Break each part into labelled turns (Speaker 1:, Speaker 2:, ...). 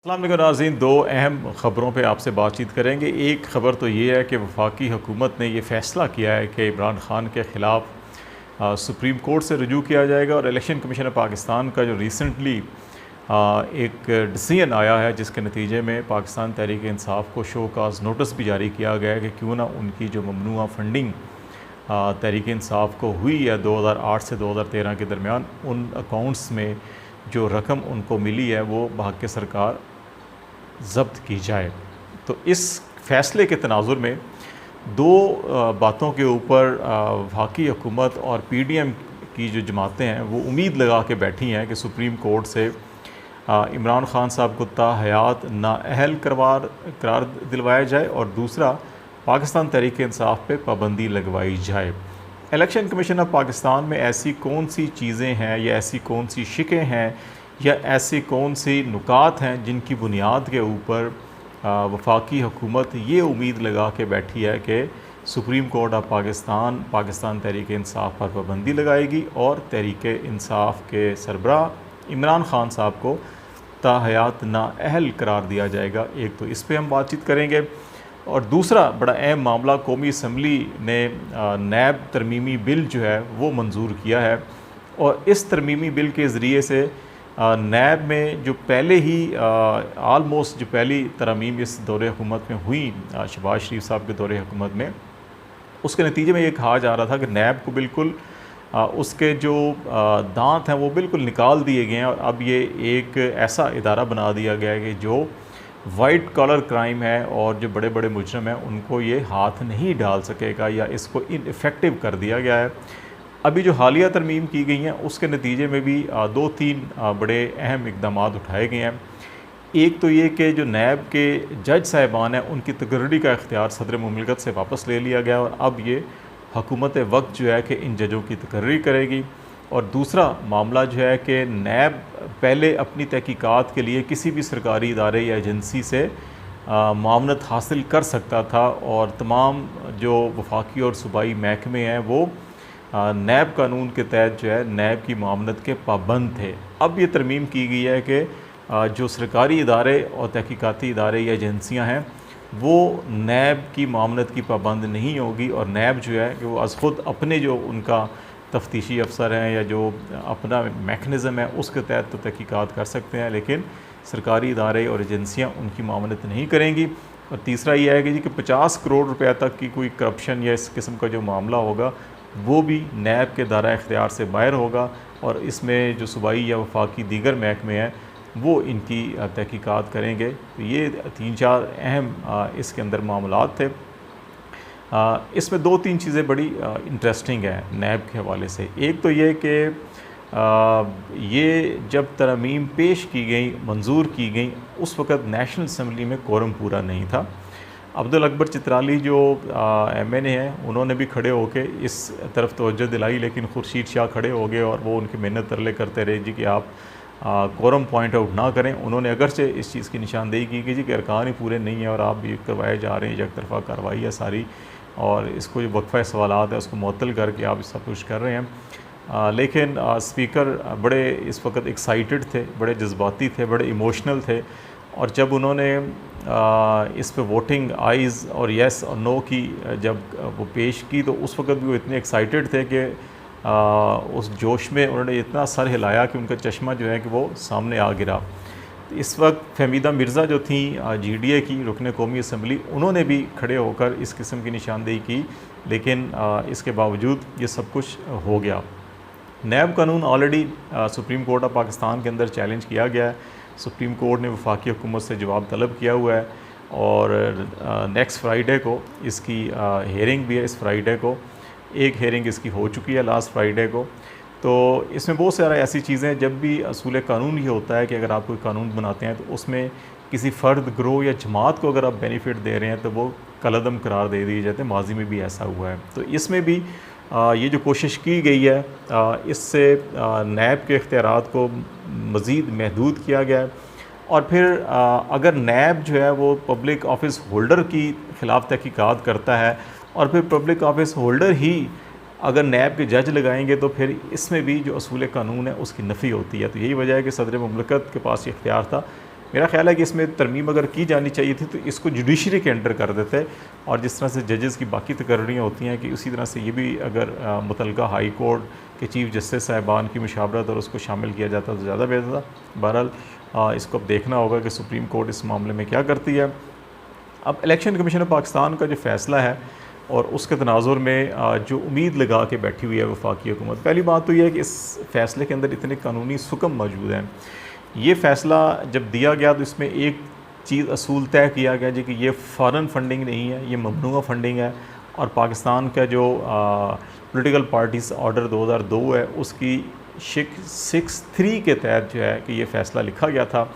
Speaker 1: अस्सलाम वालेकुम नाज़रीन, दो अहम ख़बरों पे आपसे बातचीत करेंगे। एक ख़बर तो ये है कि वफाकी हुकूमत ने ये फ़ैसला किया है कि इमरान ख़ान के ख़िलाफ़ सुप्रीम कोर्ट से रुजू किया जाएगा और इलेक्शन कमीशन ऑफ पाकिस्तान का जो रिसेंटली एक डिसीजन आया है जिसके नतीजे में पाकिस्तान तहरीक इंसाफ को शो काज नोटिस भी जारी किया गया है कि क्यों ना उनकी जो ममनुआ फ़ंडिंग तहरीक इंसाफ को हुई है 2008 से 2013 के दरमियान, उन अकाउंट्स में जो रकम उनको मिली है वो भाग के सरकार ज़ब्त की जाए। तो इस फ़ैसले के तनाजुर में दो बातों के ऊपर वफाकी हुकूमत और PDM की जो जमातें हैं वो उम्मीद लगा के बैठी हैं कि सुप्रीम कोर्ट से इमरान ख़ान साहब को ताहयात नाअहल करार दिलवाया जाए और दूसरा पाकिस्तान तहरीक इंसाफ पे पाबंदी लगवाई जाए। इलेक्शन कमीशन ऑफ पाकिस्तान में ऐसी कौन सी चीज़ें हैं या ऐसी कौन सी शिकें हैं या ऐसी कौन सी नुकात हैं जिनकी बुनियाद के ऊपर वफाकी हुकूमत ये उम्मीद लगा के बैठी है कि supreme court of Pakistan Tehreek Insaf पर पाबंदी लगाएगी और तहरीक इंसाफ के सरबराह इमरान ख़ान साहब को ताहयात नाअहल करार दिया जाएगा। एक तो इस पर हम बातचीत करेंगे और दूसरा बड़ा अहम मामला, कौमी असम्बली ने नैब तरमीमी बिल जो है वो मंजूर किया है और इस तरमीमी बिल के ज़रिए से नैब में जो पहले ही आलमोस्ट जो पहली तरमीम इस दौरे हुकूमत में हुई शहबाज शरीफ साहब के दौरे हुकूमत में, उसके नतीजे में ये कहा जा रहा था कि नैब को बिल्कुल उसके जो दांत हैं वो बिल्कुल निकाल दिए गए हैं और अब ये एक ऐसा इदारा बना दिया गया है कि जो वाइट कॉलर क्राइम है और जो बड़े बड़े मुजरम हैं उनको ये हाथ नहीं डाल सकेगा या इसको इनफेक्टिव कर दिया गया है। अभी जो हालिया तरमीम की गई हैं उसके नतीजे में भी दो तीन बड़े अहम इकदाम उठाए गए हैं। एक तो ये कि जो नैब के जज साहिबान हैं उनकी तकर्री का इख्तियार सदर मुमलिकत से वापस ले लिया गया और अब ये हुकूमत वक्त जो है कि इन जजों की तकर्री करेगी। और दूसरा मामला जो है कि नैब पहले अपनी तहकीकात के लिए किसी भी सरकारी इदारे या एजेंसी से मामनत हासिल कर सकता था और तमाम जो वफाकी और सूबाई महकमे हैं वो नैब कानून के तहत जो है नैब की मामनत के पाबंद थे। अब ये तरमीम की गई है कि जो सरकारी इदारे और तहकीकाती इदारे या एजेंसियाँ हैं वो नैब की मामनत की पाबंद नहीं होगी और नैब जो है कि वो अज़ ख़ुद अपने जो उनका तफ्तीशी अफसर हैं या जो अपना मेकनिज़म है उसके तहत तो तहकीकात कर सकते हैं, लेकिन सरकारी इदारे और एजेंसियाँ उनकी मामनत नहीं करेंगी। और तीसरा ये है कि 50 करोड़ रुपया तक की कोई करप्शन या इस किस्म का जो मामला होगा वो भी नैब के दायरा इख्तियार से बाहर होगा और इसमें जो सूबाई या वफाकी दीगर महकमे हैं वो इनकी तहकीकात करेंगे। तो ये तीन चार अहम इसके अंदर मामलात थे। इसमें दो तीन चीज़ें बड़ी इंटरेस्टिंग हैं नैब के हवाले से। एक तो ये कि ये जब तरमीम पेश की गई, मंजूर की गई, उस वक़्त नेशनल असम्बली में कोरम पूरा नहीं था। अब्दुल अकबर चित्राली जो MNA हैं उन्होंने भी खड़े होके इस तरफ तवज्जो दिलाई, लेकिन खुर्शीद शाह खड़े हो गए और वो उनकी मेहनत तरले करते रहे जी कि आप कोरम पॉइंट आउट ना करें। उन्होंने अगरचे इस चीज़ की निशानदेही की कि जी कि अरकान ही पूरे नहीं है और आप ये करवाए जा रहे हैं, एक तरफा कार्रवाई है सारी और इसको जो वक्फ़ा सवालात है उसको मुअत्तल करके आप सब कुछ कर रहे हैं। लेकिन स्पीकर बड़े इस वक्त एक्साइटेड थे, बड़े जज्बाती थे, बड़े इमोशनल थे और जब उन्होंने इस पे वोटिंग आइज़ और येस और नो की जब वो पेश की तो उस वक्त भी वो इतने एक्साइटेड थे कि उस जोश में उन्होंने इतना सर हिलाया कि उनका चश्मा जो है कि वो सामने आ गिरा। इस वक्त फहमीदा मिर्ज़ा जो थी GDA की रुकन कौमी असम्बली, उन्होंने भी खड़े होकर इस किस्म की निशानदेही की, लेकिन इसके बावजूद ये सब कुछ हो गया। नैब कानून already supreme court of Pakistan के अंदर चैलेंज किया गया है। सुप्रीम कोर्ट ने वफाकी हुकूमत से जवाब तलब किया हुआ है और नेक्स्ट फ्राइडे को इसकी हेयरिंग भी है। इस फ्राइडे को एक हेयरिंग इसकी हो चुकी है लास्ट फ्राइडे को। तो इसमें बहुत सारी ऐसी चीज़ें, जब भी असूल कानून ये होता है कि अगर आप कोई कानून बनाते हैं तो उसमें किसी फ़र्द, ग्रोह या जमात को अगर आप बेनिफिट दे रहे हैं तो वो कलअदम करार दे दिए जाते हैं। माजी में भी ऐसा हुआ है। तो इसमें भी ये जो कोशिश की गई है इससे नैब के इख्तियारात को मज़ीद महदूद किया गया है। और फिर अगर नैब जो है वो पब्लिक ऑफिस होल्डर की ख़िलाफ़ तहकीकात करता है और फिर पब्लिक ऑफिस होल्डर ही अगर नैब के जज लगाएंगे तो फिर इसमें भी जो असूल कानून है उसकी नफ़ी होती है। तो यही वजह है कि सदर मुमलिकत के पास ये इख्तियार था मेरा ख्याल है कि इसमें तरमीम अगर की जानी चाहिए थी तो इसको जुडिशरी के अंडर कर देते, और जिस तरह से जजेस की बाकी तकर्रियाँ होती हैं कि उसी तरह से ये भी अगर मुतलका हाई कोर्ट के चीफ़ जस्टिस साहिबान की मुशावरत और उसको शामिल किया जाता तो ज़्यादा बेहतर था। बहरहाल इसको अब देखना होगा कि सुप्रीम कोर्ट इस मामले में क्या करती है। अब इलेक्शन कमीशन ऑफ पाकिस्तान का जो फ़ैसला है और उसके तनाजुर में जो उम्मीद लगा के बैठी हुई है वफाकी हुकूमत, पहली बात तो यह है कि इस फ़ैसले के अंदर इतने कानूनी सुकम मौजूद हैं। ये फ़ैसला जब दिया गया तो इसमें एक चीज़ असूल तय किया गया जी कि ये फ़ॉरेन फंडिंग नहीं है, ये ममनुआ फंडिंग है, और पाकिस्तान का जो पॉलिटिकल पार्टीज़ ऑर्डर 2002 है उसकी 6(3) के तहत जो है कि ये फ़ैसला लिखा गया था,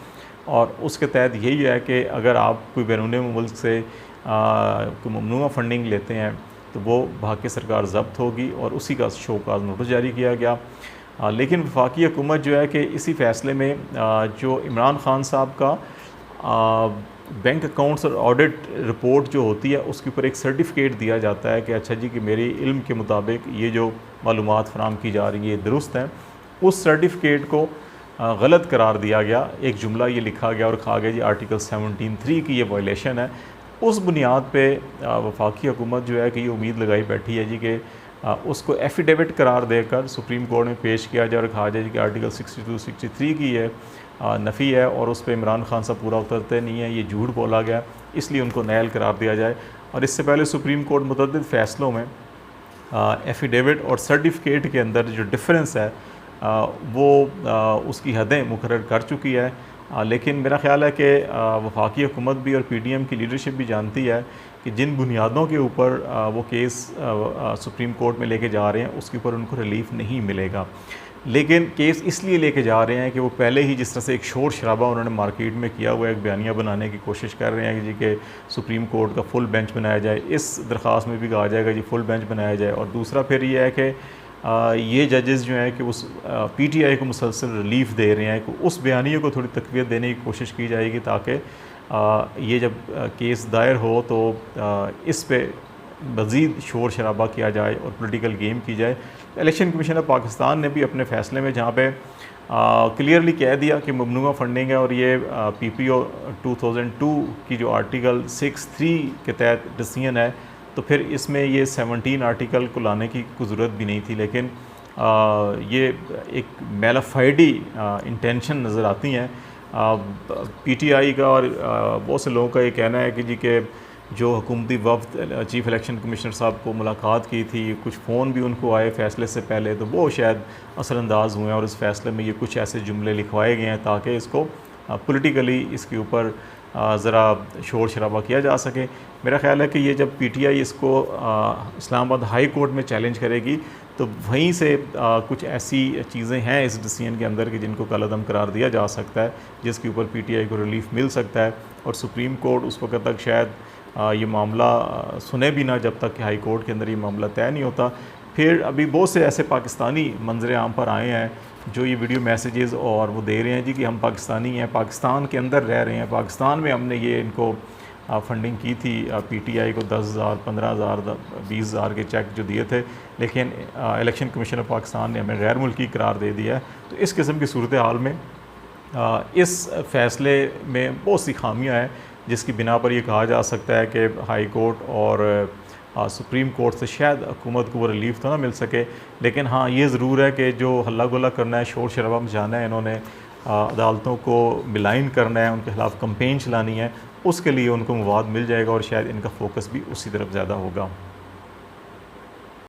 Speaker 1: और उसके तहत यही है कि अगर आप कोई बैरून मुल्क से कोई ममनुआ फंडिंग लेते हैं तो वो भाग के सरकार ज़ब्त होगी, और उसी का शोकाज़ नोटिस जारी किया गया। लेकिन वफाकी हुकूमत जो है कि इसी फ़ैसले में जो इमरान खान साहब का बैंक अकाउंट्स और ऑडिट रिपोर्ट जो होती है उसके ऊपर एक सर्टिफिकेट दिया जाता है कि अच्छा जी कि मेरी इल्म के मुताबिक ये जो मालूमात फराम की जा रही है दुरुस्त हैं। उस सर्टिफिकेट को गलत करार दिया गया, एक जुमला ये लिखा गया और कहा गया जी आर्टिकल 17(3) की ये वायलेशन है। उस बुनियाद पे वफाकी हुकूमत जो है कि ये उम्मीद लगाई बैठी है जी कि उसको एफिडेविट करार देकर सुप्रीम कोर्ट में पेश किया जाए और कहा जाए कि आर्टिकल 62-63 की ये नफ़ी है और उस पर इमरान खान साहब पूरा उतरते नहीं है, ये झूठ बोला गया, इसलिए उनको नैल करार दिया जाए। और इससे पहले सुप्रीम कोर्ट मुतअद्दिद फ़ैसलों में एफिडेविट और सर्टिफिकेट के अंदर जो डिफरेंस है वो उसकी हदें मुकर्रर कर चुकी है। लेकिन मेरा ख़्याल है कि वफाकी हुकूमत भी और PDM की लीडरशिप भी जानती है कि जिन बुनियादों के ऊपर वो केस सुप्रीम कोर्ट में लेके जा रहे हैं उसके ऊपर उनको रिलीफ नहीं मिलेगा। लेकिन केस इसलिए लेके जा रहे हैं कि वो पहले ही जिस तरह से एक शोर शराबा उन्होंने मार्केट में किया हुआ है, एक बयानिया बनाने की कोशिश कर रहे हैं कि जी कि सुप्रीम कोर्ट का फुल बेंच बनाया जाए। इस दरख्वास्त में भी कहा जाएगा जी फुल बेंच बनाया जाए। और दूसरा फिर ये है कि ये जजेस जो हैं कि उस PTI को मुसलसल रिलीफ दे रहे हैं कि उस बयानिए को थोड़ी तक़वियत देने की कोशिश की जाएगी ताकि ये जब केस दायर हो तो इस पे मज़ीद शोर शराबा किया जाए और पॉलिटिकल गेम की जाए। इलेक्शन कमीशन ऑफ पाकिस्तान ने भी अपने फ़ैसले में जहाँ पे क्लियरली कह दिया कि ममनुआ फंडिंग है और ये PPO 2002 की जो आर्टिकल 6(3) के तहत डिसीजन है, तो फिर इसमें ये 17 आर्टिकल को लाने की कोई ज़रूरत भी नहीं थी। लेकिन ये एक मेलाफाइडी इंटेंशन नज़र आती हैं PTI का, और बहुत से लोगों का ये कहना है कि जी के जो हुकूमती वफ़द चीफ़ इलेक्शन कमिश्नर साहब को मुलाकात की थी, कुछ फ़ोन भी उनको आए फ़ैसले से पहले, तो वो शायद असरअंदाज हुए हैं और इस फ़ैसले में ये कुछ ऐसे जुमले लिखवाए गए हैं ताकि इसको पॉलिटिकली इसके ऊपर ज़रा शोर शराबा किया जा सके। मेरा ख़्याल है कि ये जब PTI इसको इस्लामाबाद हाई कोर्ट में चैलेंज करेगी तो वहीं से कुछ ऐसी चीज़ें हैं इस डिसीजन के अंदर कि जिनको कलअदम करार दिया जा सकता है, जिसके ऊपर PTI को रिलीफ मिल सकता है। और सुप्रीम कोर्ट उस वक्त तक शायद ये मामला सुने भी ना जब तक कि हाई कोर्ट के अंदर ये मामला तय नहीं होता। फिर अभी बहुत से ऐसे पाकिस्तानी मंजर आम पर आए हैं जो ये वीडियो मैसेजेस और वो दे रहे हैं जी कि हम पाकिस्तानी हैं, पाकिस्तान के अंदर रह रहे हैं, पाकिस्तान में हमने ये इनको फंडिंग की थी PTI को 10,000, 15,000, 20,000 के चेक जो दिए थे, लेकिन इलेक्शन कमीशन ऑफ पाकिस्तान ने हमें गैर मुल्की करार दे दिया है। तो इस किस्म की सूरत हाल में इस फ़ैसले में बहुत सी खामियाँ हैं जिसकी बिना पर यह कहा जा सकता है कि हाई कोर्ट और सुप्रीम कोर्ट से शायद हुकूमत को वो रिलीफ तो ना मिल सके। लेकिन हाँ, ये ज़रूर है कि जो हल्ला गुल्ला करना है, शोर शराबा मचाना है, इन्होंने अदालतों को मिलाइन करना है, उनके ख़िलाफ़ कंपेन चलानी है, उसके लिए उनको मवाद मिल जाएगा और शायद इनका फ़ोकस भी उसी तरफ ज़्यादा होगा।